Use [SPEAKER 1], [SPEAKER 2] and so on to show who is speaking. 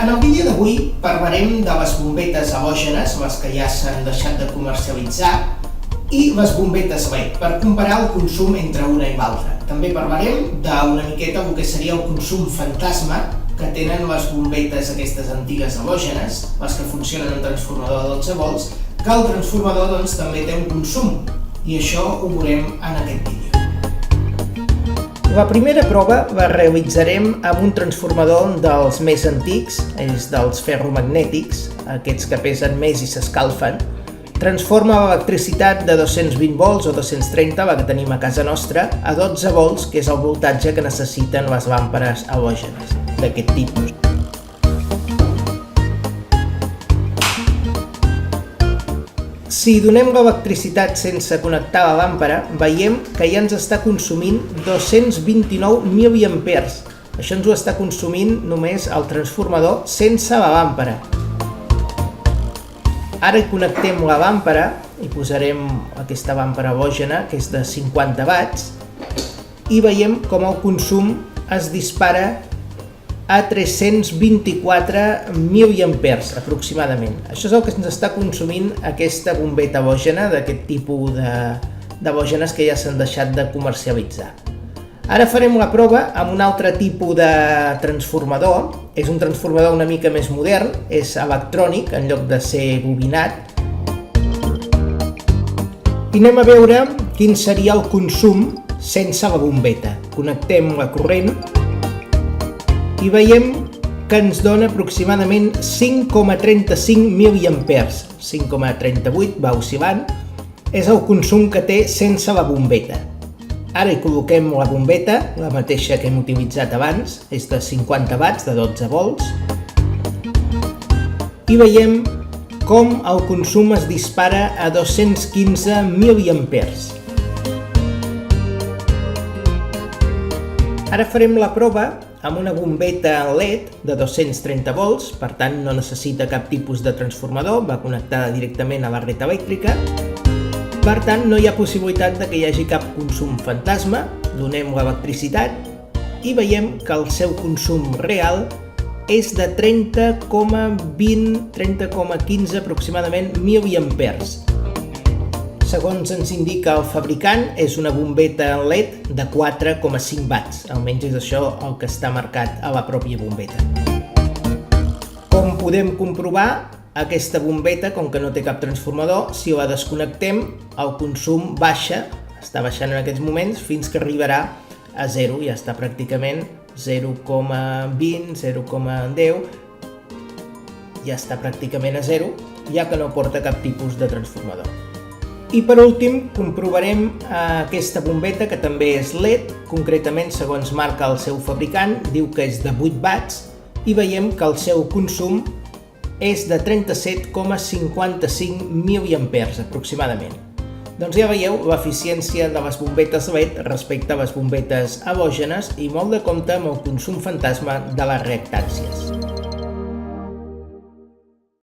[SPEAKER 1] En el vídeo d'avui parlarem de les bombetes halògenes, les que ja s'han deixat de comercialitzar, i les bombetes LED, per comparar el consum entre una i l'altra. També parlarem d'una miqueta el que seria el consum fantasma que tenen les bombetes aquestes antigues halògenes, les que funcionen en transformador de 12 volts, que el transformador també té un consum, i això ho veurem en aquest vídeo. La primera prova la realitzarem amb un transformador dels més antics, és dels ferromagnètics, aquests que pesen més i s'escalfen. Transforma l'electricitat de 220 volts o 230, la que tenim a casa nostra, a 12 volts, que és el voltatge que necessiten les làmperes halògenes d'aquest tipus. Si donem l'electricitat sense connectar la làmpara, veiem que ja ens està consumint 229 mA. Això ens ho està consumint només el transformador sense la làmpara. Ara hi connectem la làmpara i posarem aquesta làmpara halògena, que és de 50 watts, i veiem com el consum es dispara a 324 mA aproximadament. Això és el que ens està consumint aquesta bombeta halògena d'aquest tipus d'halògenes que ja s'han deixat de comercialitzar. Ara farem la prova amb un altre tipus de transformador. És un transformador una mica més modern, és electrònic en lloc de ser bobinat. I anem a veure quin seria el consum sense la bombeta. Connectem la corrent i veiem que ens dona aproximadament 5,35 mA. 5,38 va oscil·lant. És el consum que té sense la bombeta. Ara hi col·loquem la bombeta, la mateixa que hem utilitzat abans, és de 50 watts, de 12 volts. I veiem com el consum es dispara a 215 mA. Ara farem la prova amb una bombeta LED de 230 volts, per tant no necessita cap tipus de transformador, va connectada directament a la red elèctrica. Per tant, no hi ha possibilitat que hi hagi cap consum fantasma. Donem l'electricitat i veiem que el seu consum real és de 30,20, 30,15 aproximadament mA. Segons ens indica el fabricant, és una bombeta LED de 4,5 watts. Almenys és això el que està marcat a la pròpia bombeta. Com podem comprovar, aquesta bombeta, com que no té cap transformador, si la desconnectem, el consum baixa, està baixant en aquests moments, fins que arribarà a 0, ja està pràcticament 0,20, 0,10, ja està pràcticament a 0, ja que no porta cap tipus de transformador. I per últim, comprovarem aquesta bombeta, que també és LED, concretament segons marca el seu fabricant, diu que és de 8 watts, i veiem que el seu consum és de 37,55 mA aproximadament. Doncs ja veieu l'eficiència de les bombetes LED respecte a les bombetes halògenes i molt de compte amb el consum fantasma de les reactàncies.